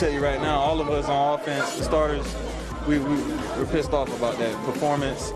tell you right now, all of us on offense, the starters, we're pissed off about that performance.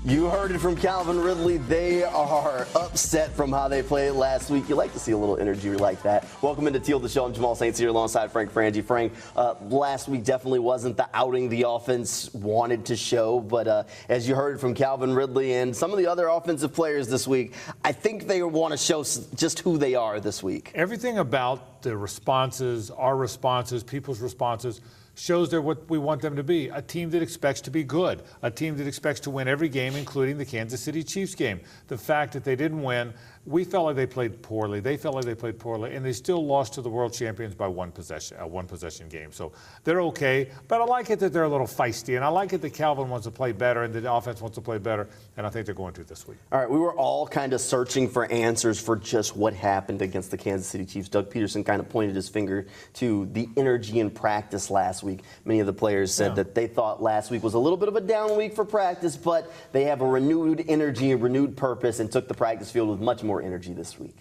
You heard it from Calvin Ridley. They are upset from how they played last week. You like to see a little energy like that. Welcome into Teal, the show. I'm Jamal Saints here alongside Frank Frangie. Frank, last week definitely wasn't the outing the offense wanted to show, but as you heard from Calvin Ridley and some of the other offensive players this week, I think they want to show just who they are this week. Everything about the responses, our responses, people's responses, shows they're what we want them to be, a team that expects to be good, a team that expects to win every game, including the Kansas City Chiefs game. The fact that they didn't win, we felt like they played poorly. They felt like they played poorly, and they still lost to the world champions by one possession game. So they're okay, but I like it that they're a little feisty, and I like it that Calvin wants to play better and the offense wants to play better, and I think they're going to this week. All right, we were all kind of searching for answers for just what happened against the Kansas City Chiefs. Doug Peterson kind of pointed his finger to the energy in practice last week. Many of the players said that they thought last week was a little bit of a down week for practice, but they have a renewed energy, a renewed purpose, and took the practice field with much more energy this week.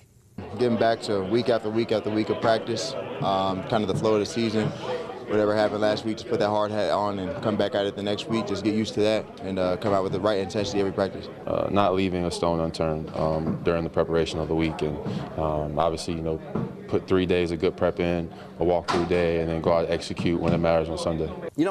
Getting back to week after week after week of practice, kind of the flow of the season. Whatever happened last week, just put that hard hat on and come back at it the next week. Just get used to that and come out with the right intensity every practice. Not leaving a stone unturned during the preparation of the week, and obviously, put 3 days of good prep in, a walkthrough day, and then go out and execute when it matters on Sunday.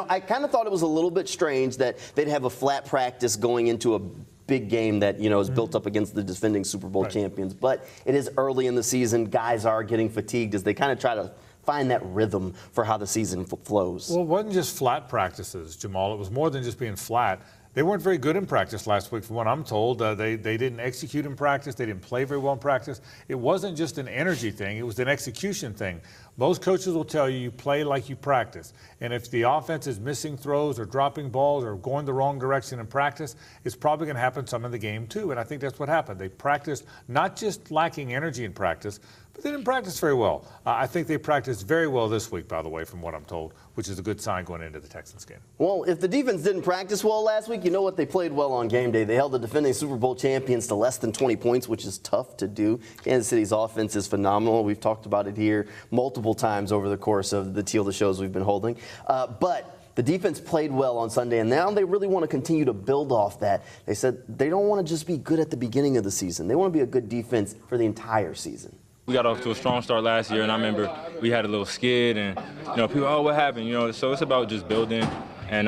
I kind of thought it was a little bit strange that they'd have a flat practice going into a big game that, is built up against the defending Super Bowl champions. But it is early in the season. Guys are getting fatigued as they kind of try to find that rhythm for how the season flows. Well, it wasn't just flat practices, Jamal. It was more than just being flat. They weren't very good in practice last week, from what I'm told. They didn't execute in practice. They didn't play very well in practice. It wasn't just an energy thing. It was an execution thing. Most coaches will tell you, you play like you practice. And if the offense is missing throws or dropping balls or going the wrong direction in practice, it's probably going to happen some in the game too. And I think that's what happened. They practiced not just lacking energy in practice, but they didn't practice very well. I think they practiced very well this week, by the way, from what I'm told, which is a good sign going into the Texans game. Well, if the defense didn't practice well last week, you know what? They played well on game day. They held the defending Super Bowl champions to less than 20 points, which is tough to do. Kansas City's offense is phenomenal. We've talked about it here multiple times over the course of the Teal, the shows we've been holding. But the defense played well on Sunday, and now they really want to continue to build off that. They said they don't want to just be good at the beginning of the season. They want to be a good defense for the entire season. We got off to a strong start last year, and I remember we had a little skid, and people, oh, what happened? So it's about just building, and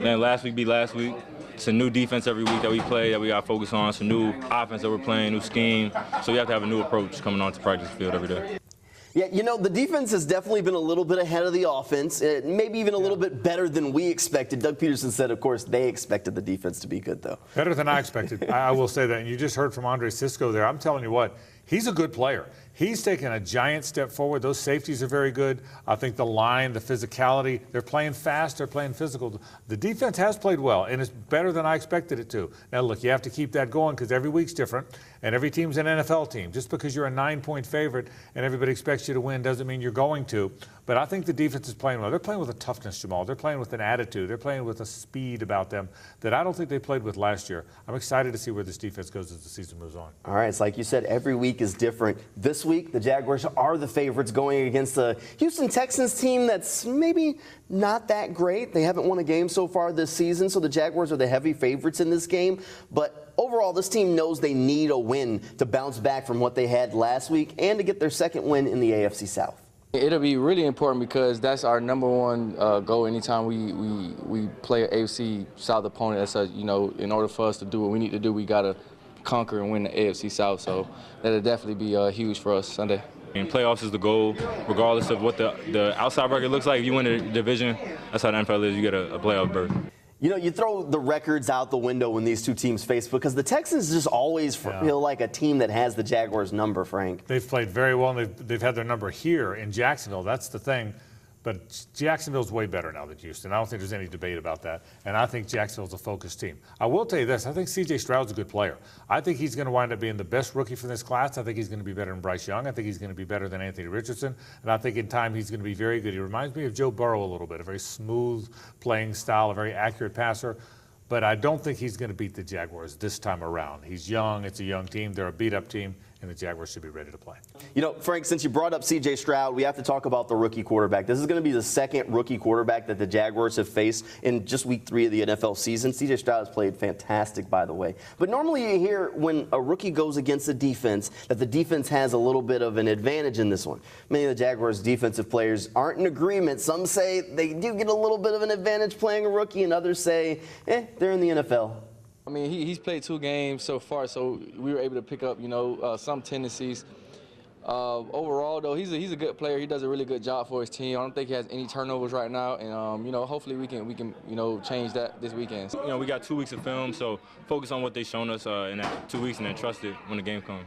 then last week be last week. It's a new defense every week that we play that we got to focus on. It's a new offense that we're playing, new scheme. So we have to have a new approach coming onto the practice field every day. Yeah, the defense has definitely been a little bit ahead of the offense, maybe even a little bit better than we expected. Doug Peterson said, of course, they expected the defense to be good, though. Better than I expected. I will say that. And you just heard from Andre Cisco there. I'm telling you what, he's a good player. He's taken a giant step forward. Those safeties are very good. I think the line, the physicality, they're playing fast, they're playing physical. The defense has played well, and it's better than I expected it to. Now, look, you have to keep that going because every week's different, and every team's an NFL team. Just because you're a 9-point favorite and everybody expects you to win doesn't mean you're going to. But I think the defense is playing well. They're playing with a toughness, Jamal. They're playing with an attitude. They're playing with a speed about them that I don't think they played with last year. I'm excited to see where this defense goes as the season moves on. All right, it's like you said, every week is different. This week, the Jaguars are the favorites going against the Houston Texans team that's maybe not that great. They haven't won a game so far this season, so the Jaguars are the heavy favorites in this game. But overall, this team knows they need a win to bounce back from what they had last week and to get their second win in the AFC South. It'll be really important because that's our number one goal anytime we play an AFC South opponent. That's in order for us to do what we need to do, we got to conquer and win the AFC South. So that'll definitely be huge for us Sunday. And playoffs is the goal, regardless of what the outside record looks like. If you win the division, that's how the NFL is. You get a playoff berth. You throw the records out the window when these two teams face because the Texans just always feel like a team that has the Jaguars' number, Frank. They've played very well, and they've had their number here in Jacksonville. That's the thing. But Jacksonville's way better now than Houston. I don't think there's any debate about that. And I think Jacksonville's a focused team. I will tell you this. I think C.J. Stroud's a good player. I think he's going to wind up being the best rookie from this class. I think he's going to be better than Bryce Young. I think he's going to be better than Anthony Richardson. And I think in time he's going to be very good. He reminds me of Joe Burrow a little bit, a very smooth playing style, a very accurate passer. But I don't think he's going to beat the Jaguars this time around. He's young. It's a young team. They're a beat-up team. and the Jaguars should be ready to play. You know, Frank, since you brought up C.J. Stroud, we have to talk about the rookie quarterback. This is going to be the second rookie quarterback that the Jaguars have faced in just week 3 of the NFL season. C.J. Stroud has played fantastic, by the way. But normally you hear when a rookie goes against a defense that the defense has a little bit of an advantage in this one. Many of the Jaguars' defensive players aren't in agreement. Some say they do get a little bit of an advantage playing a rookie, and others say, they're in the NFL. I mean, he's played 2 games so far, so we were able to pick up, some tendencies. Overall, though, he's a good player. He does a really good job for his team. I don't think he has any turnovers right now, and hopefully we can change that this weekend. We got 2 weeks of film, so focus on what they've shown us in that 2 weeks and then trust it when the game comes.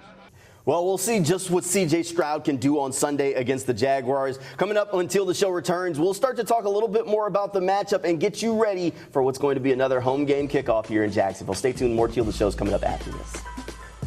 Well, we'll see just what C.J. Stroud can do on Sunday against the Jaguars. Coming up until the show returns, we'll start to talk a little bit more about the matchup and get you ready for what's going to be another home game kickoff here in Jacksonville. Stay tuned. More Teal the Show is coming up after this.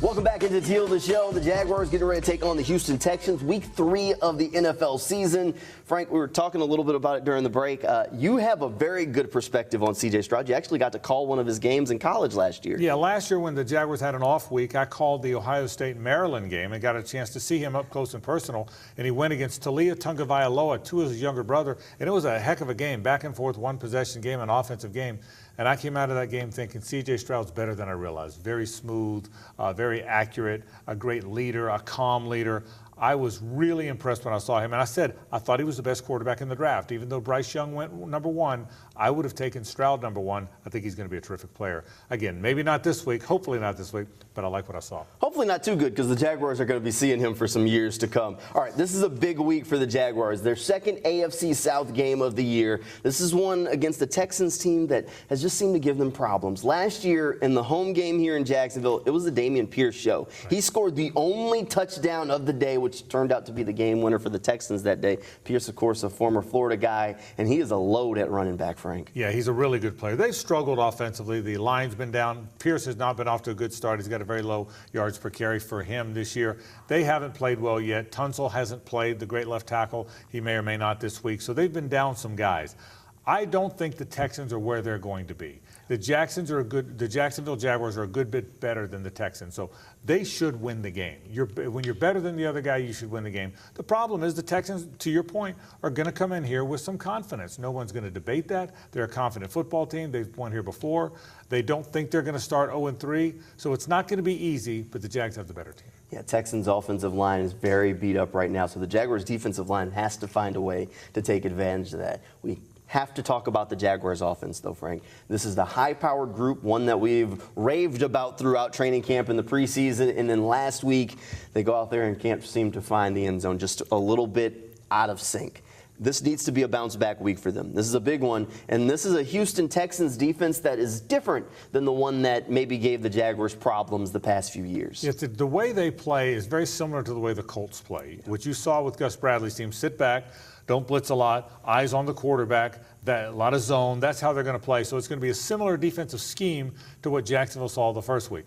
Welcome back into Teal the Show. The Jaguars getting ready to take on the Houston Texans, week 3 of the NFL season. Frank, we were talking a little bit about it during the break. You have a very good perspective on C.J. Stroud. You actually got to call one of his games in college last year. Yeah, last year when the Jaguars had an off week, I called the Ohio State-Maryland game and got a chance to see him up close and personal. And he went against Talia Tungavailoa, 2 of his younger brother. And it was a heck of a game, back and forth, one-possession game, an offensive game. And I came out of that game thinking C.J. Stroud's better than I realized. Very smooth, very accurate, a great leader, a calm leader. I was really impressed when I saw him. And I said, I thought he was the best quarterback in the draft. Even though Bryce Young went number 1, I would have taken Stroud number 1. I think he's going to be a terrific player. Again, maybe not this week, hopefully not this week, but I like what I saw. Hopefully not too good because the Jaguars are going to be seeing him for some years to come. All right, this is a big week for the Jaguars. Their second AFC South game of the year. This is one against the Texans team that has just seemed to give them problems. Last year in the home game here in Jacksonville, it was the Dameon Pierce show. Right. He scored the only touchdown of the day, which turned out to be the game winner for the Texans that day. Pierce, of course, a former Florida guy, and he is a load at running back, Frank. Yeah, he's a really good player. They've struggled offensively. The line's been down. Pierce has not been off to a good start. He's got a very low yards per carry for him this year. They haven't played well yet. Tunsil hasn't played, the great left tackle. He may or may not this week. So they've been down some guys. I don't think the Texans are where they're going to be. The Jacksonville Jaguars are a good bit better than the Texans, so they should win the game. When you're better than the other guy, you should win the game. The problem is the Texans, to your point, are going to come in here with some confidence. No one's going to debate that. They're a confident football team. They've won here before. They don't think they're going to start 0-3, so it's not going to be easy, but the Jags have the better team. Yeah, Texans' offensive line is very beat up right now, so the Jaguars' defensive line has to find a way to take advantage of that. We have to talk about the Jaguars offense, though, Frank. This is the high-powered group, one that we've raved about throughout training camp in the preseason, and then last week they go out there and can't seem to find the end zone, just a little bit out of sync. This needs to be a bounce-back week for them. This is a big one, and this is a Houston Texans defense that is different than the one that maybe gave the Jaguars problems the past few years. Yes, the way they play is very similar to the way the Colts play. What you saw with Gus Bradley's team, sit back, don't blitz a lot, eyes on the quarterback, a lot of zone. That's how they're going to play. So it's going to be a similar defensive scheme to what Jacksonville saw the first week.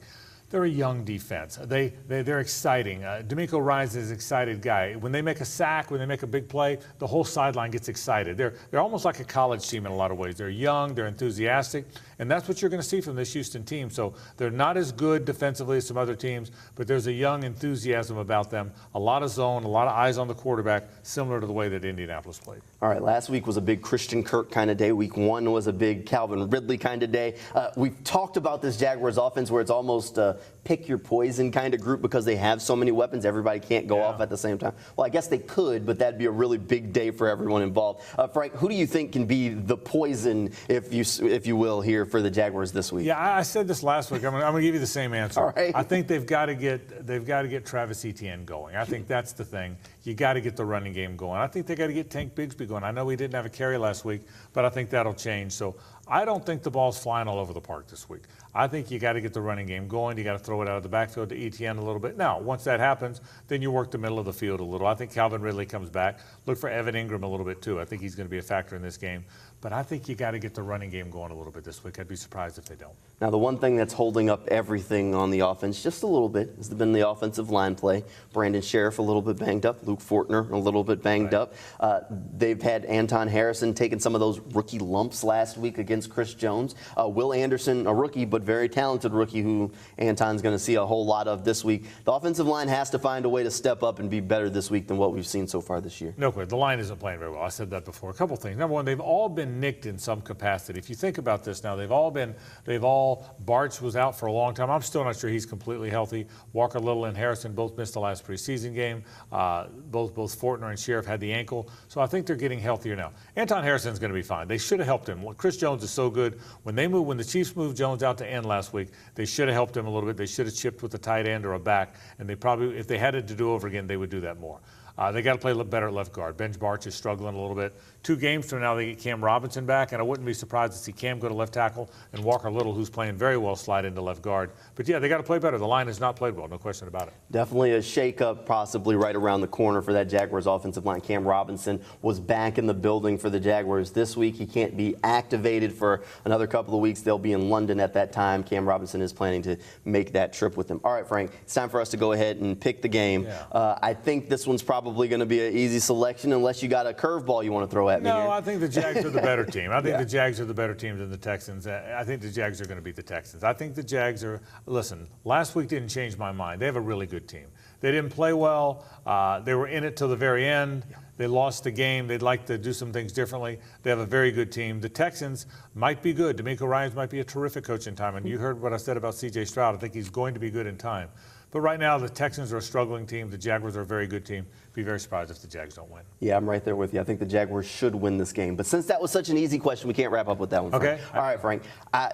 They're a young defense. They're exciting. D'Amico Ryans is an excited guy. When they make a sack, when they make a big play, the whole sideline gets excited. They're almost like a college team in a lot of ways. They're young, they're enthusiastic, and that's what you're going to see from this Houston team. So they're not as good defensively as some other teams, but there's a young enthusiasm about them. A lot of zone, a lot of eyes on the quarterback, similar to the way that Indianapolis played. All right, last week was a big Christian Kirk kind of day. Week 1 was a big Calvin Ridley kind of day. We've talked about this Jaguars offense where it's almost pick your poison kind of group because they have so many weapons. Everybody can't go off at the same time. Well, I guess they could, but that'd be a really big day for everyone involved. Frank, who do you think can be the poison, if you will, here for the Jaguars this week? Yeah, I said this last week. I'm going to give you the same answer. All right. I think they've got to get Travis Etienne going. I think that's the thing. You got to get the running game going. I think they got to get Tank Bigsby going. I know he didn't have a carry last week, but I think that'll change. So I don't think the ball's flying all over the park this week. I think you got to get the running game going. You got to throw it out of the backfield to Etienne a little bit. Now, once that happens, then you work the middle of the field a little. I think Calvin Ridley comes back. Look for Evan Ingram a little bit, too. I think he's going to be a factor in this game. But I think you got to get the running game going a little bit this week. I'd be surprised if they don't. Now, the one thing that's holding up everything on the offense just a little bit has been the offensive line play. Brandon Sheriff a little bit banged up. Luke Fortner a little bit banged up. They've had Anton Harrison taking some of those rookie lumps last week against against Chris Jones. Will Anderson, a rookie, but very talented rookie who Anton's going to see a whole lot of this week. The offensive line has to find a way to step up and be better this week than what we've seen so far this year. No question. The line isn't playing very well. I said that before. A couple things. Number one, they've all been nicked in some capacity. If you think about this now, Barch was out for a long time. I'm still not sure he's completely healthy. Walker Little and Harrison both missed the last preseason game. Both Fortner and Sheriff had the ankle. So I think they're getting healthier now. Anton Harrison's going to be fine. They should have helped him. Chris Jones is so good. When the Chiefs moved Jones out to end last week, they should have helped him a little bit. They should have chipped with a tight end or a back, and they probably, if they had it to do over again, they would do that more. They got to play better at left guard. Benj Barch is struggling a little bit. 2 games from now, they get Cam Robinson back, and I wouldn't be surprised to see Cam go to left tackle and Walker Little, who's playing very well, slide into left guard. But yeah, they got to play better. The line has not played well, no question about it. Definitely a shakeup, possibly right around the corner for that Jaguars offensive line. Cam Robinson was back in the building for the Jaguars this week. He can't be activated for another couple of weeks. They'll be in London at that time. Cam Robinson is planning to make that trip with them. All right, Frank, it's time for us to go ahead and pick the game. Yeah. I think this one's probably going to be an easy selection unless you got a curveball you want to throw at me here. No, I think the Jags are the better team. I think the Jags are the better team than the Texans. I think the Jags are going to beat the Texans. I think the Jags are, listen, last week didn't change my mind. They have a really good team. They didn't play well. They were in it till the very end. They lost the game. They'd like to do some things differently. They have a very good team. The Texans might be good. DeMeco Ryans might be a terrific coach in time. And you heard what I said about C.J. Stroud. I think he's going to be good in time. But right now, the Texans are a struggling team. The Jaguars are a very good team. Be very surprised if the Jags don't win. Yeah, I'm right there with you. I think the Jaguars should win this game. But since that was such an easy question, we can't wrap up with that one, Frank. Okay. All right, Frank.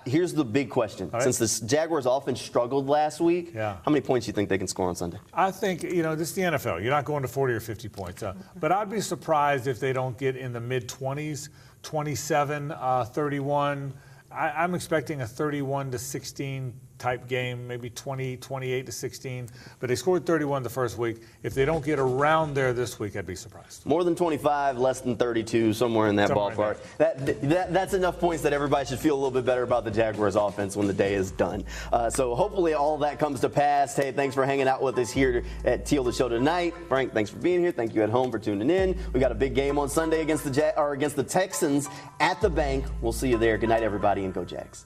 Here's the big question. Right. Since the Jaguars offense struggled last week, how many points do you think they can score on Sunday? I think, this is the NFL. You're not going to 40 or 50 points. But I'd be surprised if they don't get in the mid-20s, 27, 31. I'm expecting a 31-16 type game, maybe 28-16. But they scored 31 the first week. If they don't get around there this week, I'd be surprised. More than 25, less than 32, somewhere in that ballpark. That's enough points that everybody should feel a little bit better about the Jaguars offense when the day is done. So hopefully all of that comes to pass. Hey, thanks for hanging out with us here at Teal the Show tonight. Frank, thanks for being here. Thank you at home for tuning in. We got a big game on Sunday against the Texans at the bank. We'll see you there. Good night, everybody, and go Jags.